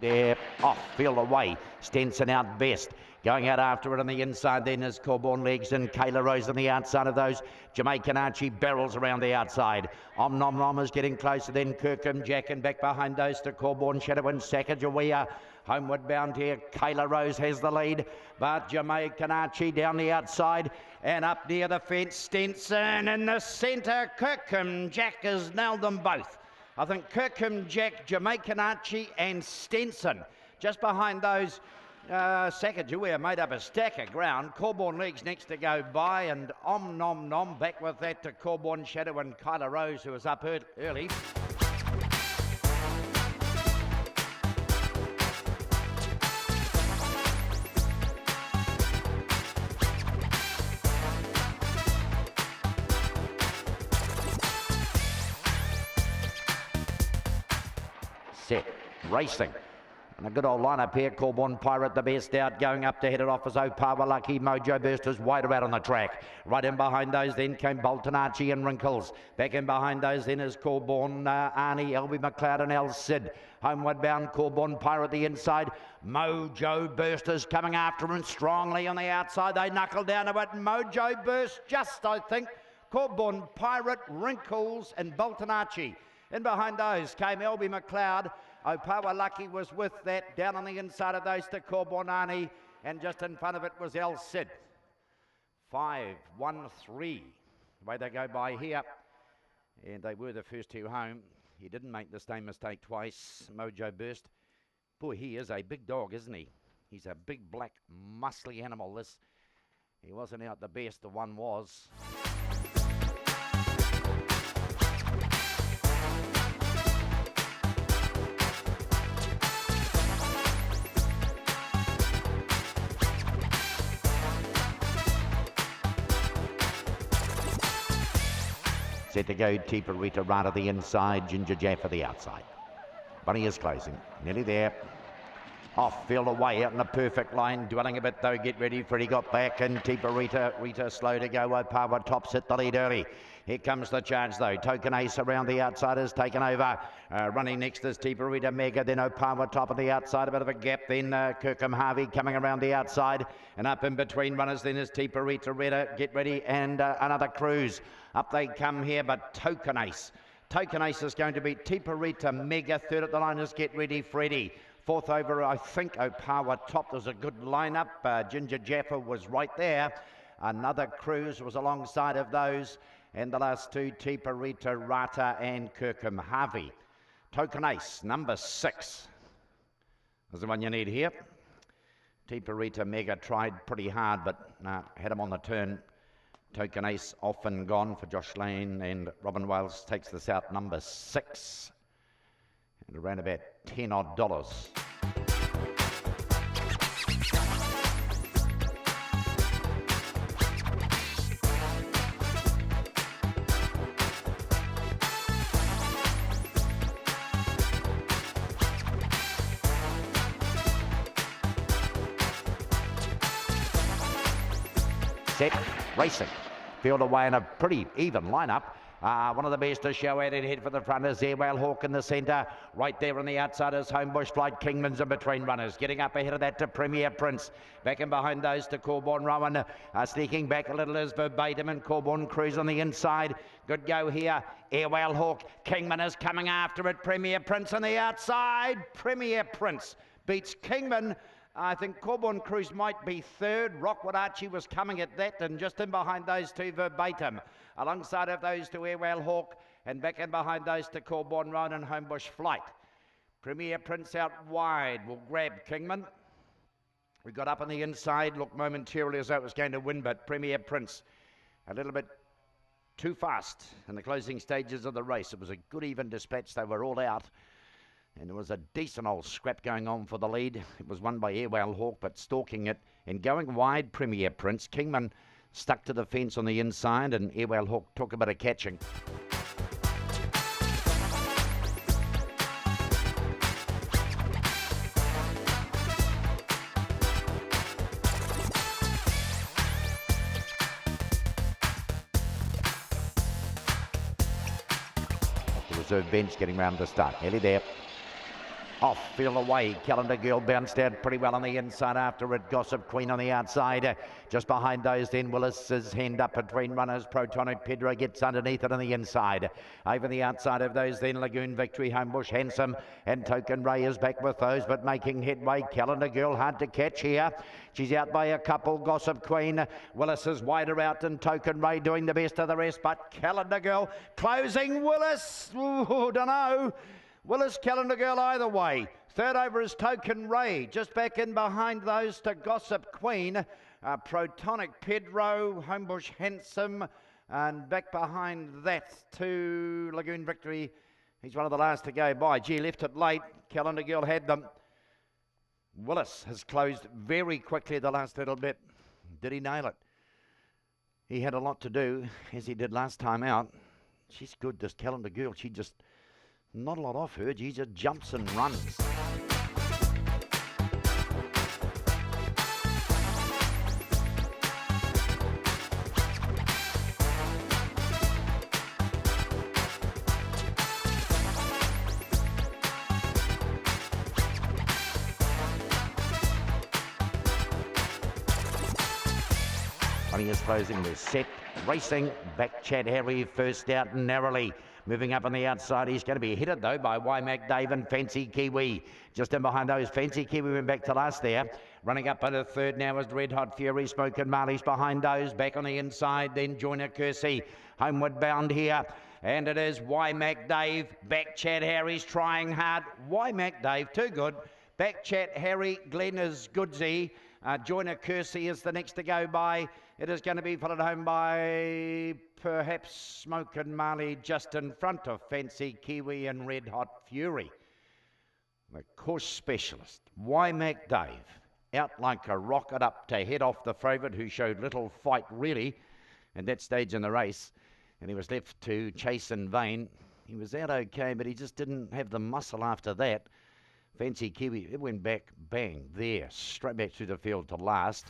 There, off, field away. Stenson out best. Going out after it on the inside then is Corborn Legs and Kayla Rose on the outside of those. Jamaican Archie barrels around the outside. Om Nom Nom is getting closer then Kirkham Jack, and back behind those to Corborn Shadow and Sacagawea. Homeward bound here, Kayla Rose has the lead, but Jamaican Archie down the outside and up near the fence. Stenson in the centre. Kirkham Jack has nailed them both. I think Kirkham Jack, Jamaican Archie and Stenson. Just behind those, Sacagawea made up a stack of ground. Corborn Legs next to go by, and Om Nom Nom back with that to Corborn Shadow and Kyla Rose, who was up early. Set, racing. And a good old lineup here. Corborn Pirate the best out, going up to head it off as Opawa Lucky. Mojo Boost is wider out on the track. Right in behind those then came Bolton Archie and Wrinkles. Back in behind those then is Corborn Arnie, Elby McLeod and El Cid. Homeward bound Corborn Pirate the inside. Mojo Burst is coming after him strongly on the outside. They knuckle down to it. Mojo Burst just, I think. Corborn Pirate, Wrinkles and Bolton Archie. In behind those came Elby McLeod. Opawa Lucky was with that. Down on the inside of those to Corborn Arnie, and just in front of it was El Cid. 5-1-3. The way they go by here. And they were the first two home. He didn't make the same mistake twice, Mojo Burst. Boy, he is a big dog, isn't he? He's a big, black, muscly animal. He wasn't out the best, the one was. Set to go, Teepa Rita right at the inside, Ginger Jaff at the outside. Bunny is closing, nearly there. Off, field away, out in a perfect line, dwelling a bit though, get ready, Freddie got back, and Teepa Rita slow to go, Opawa tops hit the lead early. Here comes the charge though, Token Ace around the outside has taken over. Running next is Teepa Rita Mega, then Opawa top of the outside, a bit of a gap, then Kirkham Harvey coming around the outside, and up in between runners then is Teepa Rita, get ready, and another cruise. Up they come here, but Token Ace. Token Ace is going to beat Teepa Rita Mega. Third at the line is Get Ready Freddie. Fourth over, I think, Opawa top. There's a good lineup. Ginger Jaffa was right there. Another cruise was alongside of those. And the last two, Teepa Rita Rata and Kirkham Harvey. Token Ace, number 6. Is the one you need here. Teepa Rita Mega tried pretty hard, but had him on the turn. Token Ace off and gone for Josh Lane, and Robin Wales takes this out, number 6. And around about $10 odd. Set, racing. Field away in a pretty even lineup. One of the best to show at it. Head for the front is Airwell Hawk in the centre. Right there on the outside is Homebush Flight. Kingman's in between runners. Getting up ahead of that to Premier Prince. Back in behind those to Corborn Rowan. Sneaking back a little is Verbatim and Corborn Cruise on the inside. Good go here. Airwell Hawk. Kingman is coming after it. Premier Prince on the outside. Premier Prince beats Kingman. I think Corborn Cruise might be third. Rockwood Archie was coming at that, and just in behind those two, Verbatim. Alongside of those two, Airwell Hawk, and back in behind those to Corborn Road and Homebush Flight. Premier Prince out wide will grab Kingman. We got up on the inside, looked momentarily as though it was going to win, but Premier Prince a little bit too fast in the closing stages of the race. It was a good even dispatch. They were all out. And there was a decent old scrap going on for the lead. It was won by Airwell Hawk, but stalking it and going wide, Premier Prince. Kingman stuck to the fence on the inside, and Airwell Hawk took a bit of catching. The reserve bench getting round the start. Nearly there. Off, feel away. Calendar Girl bounced out pretty well on the inside after it. Gossip Queen on the outside. Just behind those then Willis's hand up between runners. Protonic Pedro gets underneath it on the inside. Over the outside of those then Lagoon Victory, Homebush Handsome and Token Ray is back with those but making headway. Calendar Girl hard to catch here. She's out by a couple. Gossip Queen. Willis is wider out and Token Ray doing the best of the rest but Calendar Girl closing Willis. Ooh, don't know. Willis, Calendar Girl either way. Third over is Token Ray. Just back in behind those to Gossip Queen. Protonic Pedro, Homebush Handsome. And back behind that to Lagoon Victory. He's one of the last to go by. Gee, left it late. Calendar Girl had them. Willis has closed very quickly the last little bit. Did he nail it? He had a lot to do, as he did last time out. She's good, this Calendar Girl. She just... not a lot off her. She just jumps and runs. Money is closing. We're set. Racing. Back Chad Harry first out narrowly. Moving up on the outside, he's going to be headed though by Wymack Dave and Fancy Kiwi. Just in behind those, Fancy Kiwi went back to last there. Running up into third now is Redhot Fury, Smoke and Marley's behind those. Back on the inside, then Joiner Kersey. Homeward bound here. And it is Wymack Dave. Back Chad Harry's trying hard. Wymack Dave, too good. Back Chad Harry, Glenn is goodsy. Joiner Kersey is the next to go by. It is going to be followed home by perhaps Smoke and Marley just in front of Fancy Kiwi and Redhot Fury. The course specialist, Wymack Dave, out like a rocket up to head off the favourite who showed little fight really at that stage in the race. And he was left to chase in vain. He was out okay, but he just didn't have the muscle after that. Fancy Kiwi, it went back, bang, there, straight back through the field to last.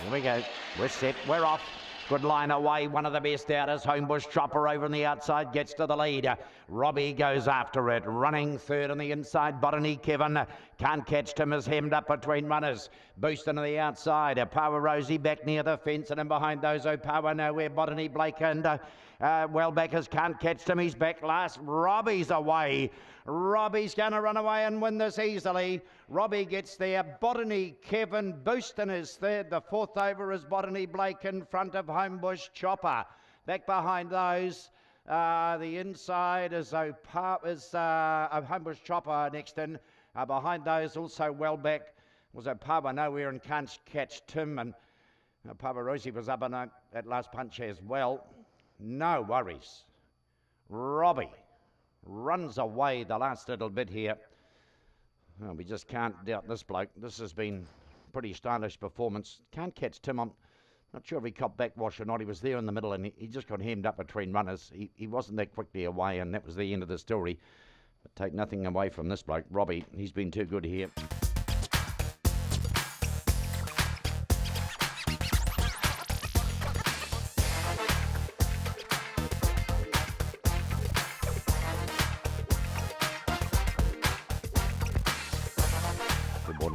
Here we go. We're set. We're off. Good line away. One of the best outers. Homebush Chopper over on the outside gets to the lead. Robbie goes after it. Running third on the inside. Botany Kevin can't catch Tim. Is hemmed up between runners. Boost into the outside. Power Rosie back near the fence and in behind those. Power nowhere. Botany Blake and Wellbackers can't catch Tim. He's back last. Robbie's away. Robbie's going to run away and win this easily. Robbie gets there. Botany Kevin boosting his third. The fourth over is Botany Blake in front of Homebush Chopper. Back behind those, the inside is Homebush Chopper next in. Behind those also Wellback was Opawa nowhere and can't catch Tim. And Opawa Rosie was up on that last punch as well. No worries. Robbie runs away the last little bit here. Well, we just can't doubt this bloke. This has been pretty stylish performance. Can't catch Tim. I'm not sure if he copped backwash or not. He was there in the middle and he just got hemmed up between runners. He wasn't that quickly away and that was the end of the story. But take nothing away from this bloke. Robbie, he's been too good here.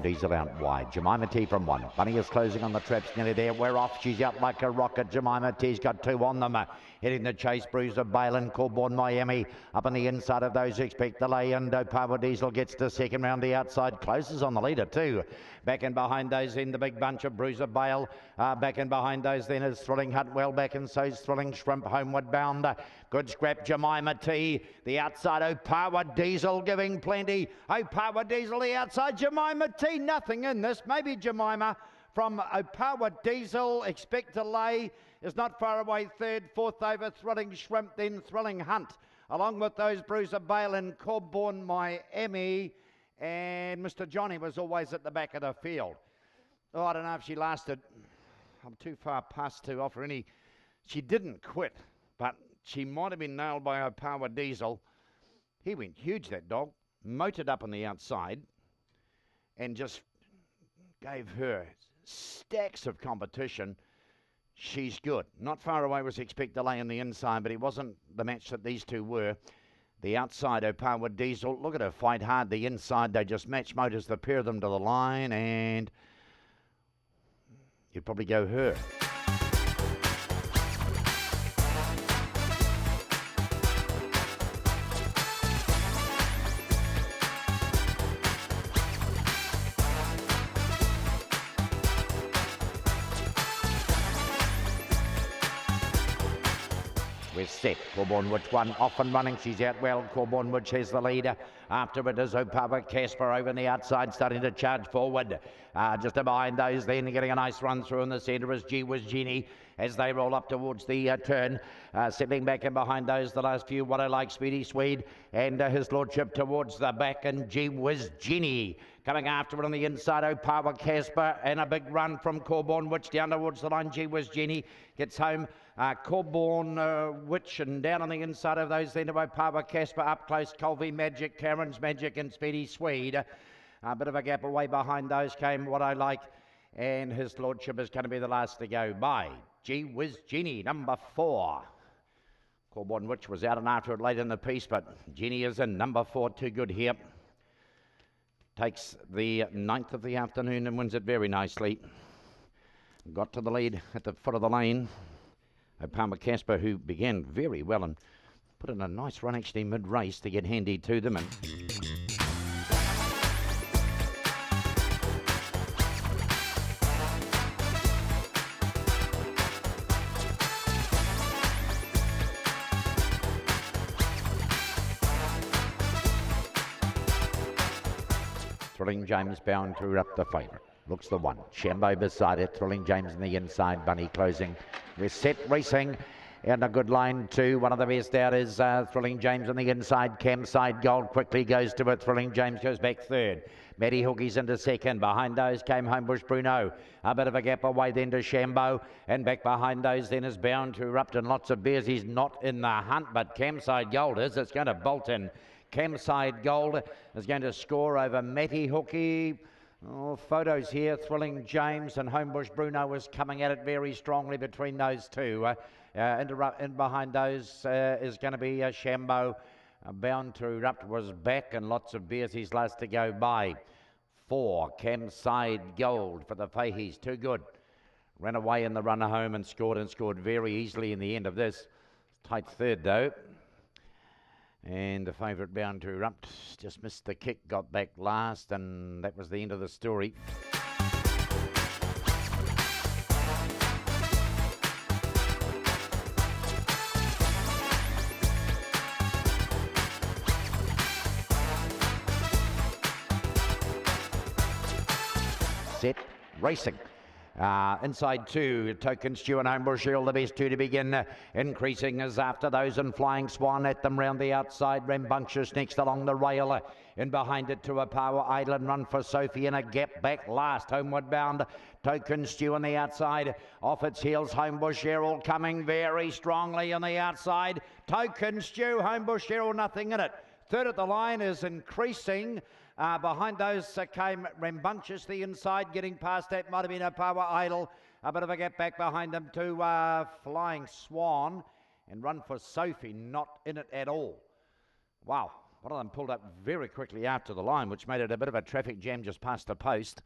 Diesel out wide. Jemima T from one. Bunny is closing on the traps. Nearly there. We're off. She's out like a rocket. Jemima T's got two on them. Hitting the chase. Bruiser Balin. Corborn Miami. Up on the inside of those. Expect delay. And Power Diesel gets to second round the outside. Closes on the leader too. Back in behind those in the big bunch of Bruiser Bale. Back in behind those then is Thrilling Hunt. Well back and so's Thrilling Shrimp. Homeward bound. Good scrap. Jemima T. The outside. Power Diesel giving plenty. Power Diesel the outside. Jemima T. Nothing in this. Maybe Jemima from Power Diesel. Expect delay is not far away. Third, fourth over Thrilling Shrimp, then Thrilling Hunt. Along with those Bruiser Bale and Corborn Miami. And Mr. Johnny was always at the back of the field. Oh, I don't know if she lasted. I'm too far past to offer any. She didn't quit, but she might have been nailed by Opawa Diesel. He went huge, that dog. Motored up on the outside and just gave her stacks of competition. She's good. Not far away was Expect Delay on the inside, but it wasn't the match that these two were. The outside, Opawa Diesel. Look at her fight hard. The inside, they just match motors, the pair of them to the line, and you'd probably go her. We're set. Corborn Witch one off and running. She's out well. Corborn Witch has the leader. After it is Opawa Casper over on the outside, starting to charge forward. Just behind those then, getting a nice run through in the centre is Gee Whiz Genie as they roll up towards the turn. Settling back in behind those, the last few, What I Like, Speedy Swede, and his lordship towards the back, and Gee Whiz Genie coming after it on the inside. Opawa Casper, and a big run from Corborn Witch down towards the line. Gee Whiz Genie gets home. Corborn Witch, and down on the inside of those then to Opawa Casper, up close Colby Magic, Karen's Magic, and Speedy Swede. A bit of a gap away behind those came What I Like, and his lordship is going to be the last to go by. Gee Whiz Genie, number 4. Corborn Witch was out and after it late in the piece, but Genie is in number 4, too good here. Takes the 9th of the afternoon and wins it very nicely. Got to the lead at the foot of the lane. Opawa Casper, who began very well and put in a nice run actually mid-race to get handy to them. And Thrilling James bound to up the favourite. Looks the one. Shambo beside it. Thrilling James in the inside. Bunny closing. We're set racing. And a good line too. One of the best out is Thrilling James on the inside. Chemside Gold quickly goes to it. Thrilling James goes back third. Matty Hookie's into second. Behind those came Homebush Bruno. A bit of a gap away then to Shambo. And back behind those then is Bound to Erupt, and Lots of Beers. He's not in the hunt, but Chemside Gold is. It's going to bolt in. Chemside Gold is going to score over Matty Hookie. Oh, photos here. Thrilling James and Homebush Bruno is coming at it very strongly between those two. In behind those is going to be Shambo. Bound to Erupt was back, and Lots of Beers. He's last to go by. 4, Chemside Gold for the Fahey's. Too good. Ran away in the run home and scored very easily in the end of this. Tight third though. And the favourite Bound to Erupt just missed the kick, got back last, and that was the end of the story. Set racing. Inside 2, Token Stew and Homebush Earl, the best 2 to begin. Increasing is after those, and Flying Swan at them round the outside. Rambunctious next along the rail. In behind it to Opawa Island, Run for Sophie, and a gap back last. Homeward bound, Token Stew on the outside. Off its heels, Homebush Earl coming very strongly on the outside. Token Stew, Homebush Earl, nothing in it. Third at the line is Increasing. Behind those came Rambunctious, the inside, getting past that might have been Opawa Idol. A bit of a gap back behind them to Flying Swan, and Run for Sophie not in it at all. Wow, one of them pulled up very quickly after the line, which made it a bit of a traffic jam just past the post.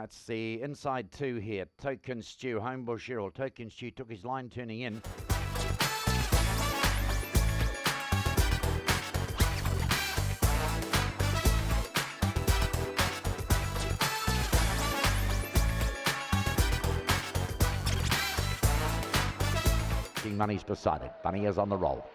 It's the inside 2 here. Token Stew, Homebush Earl. Token Stew took his line turning in. Money's beside it. Bunny is on the roll.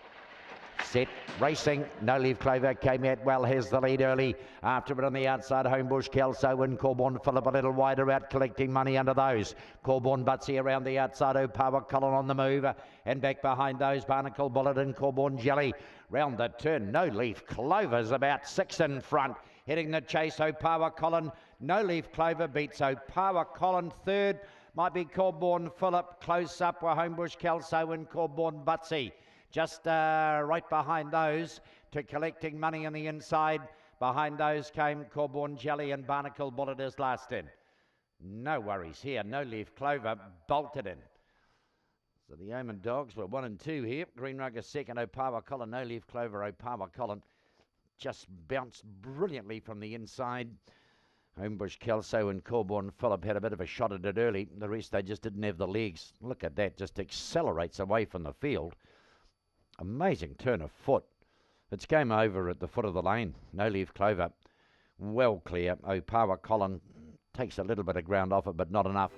Set racing. No Leaf Clover came out well. Has the lead early. After it on the outside, Homebush Kelso and Corborn Phillip a little wider out, collecting money under those. Corborn Butsy around the outside. Opawa Colin on the move, and back behind those, Barnacle Bullet and Corborn Jelly. Round the turn, No Leaf Clover's about 6 in front. Heading the chase, Opawa Colin. No Leaf Clover beats Opawa Colin third. Might be Corborn Phillip. Close up were Homebush Kelso and Corborn Butsy. Just right behind those to collecting money on the inside. Behind those came Corborn Jelly and Barnacle Bullet is last in. No worries here. No Leaf Clover bolted in. So the Omen Dogs were 1 and 2 here. Green Rug is second. Opawa Colin. No Leaf Clover. Opawa Colin just bounced brilliantly from the inside. Homebush Kelso and Corborn Phillip had a bit of a shot at it early. The rest, they just didn't have the legs. Look at that. Just accelerates away from the field. Amazing turn of foot. It's game over at the foot of the lane. No Leaf Clover. Well clear. Opawa Colin takes a little bit of ground off it, but not enough.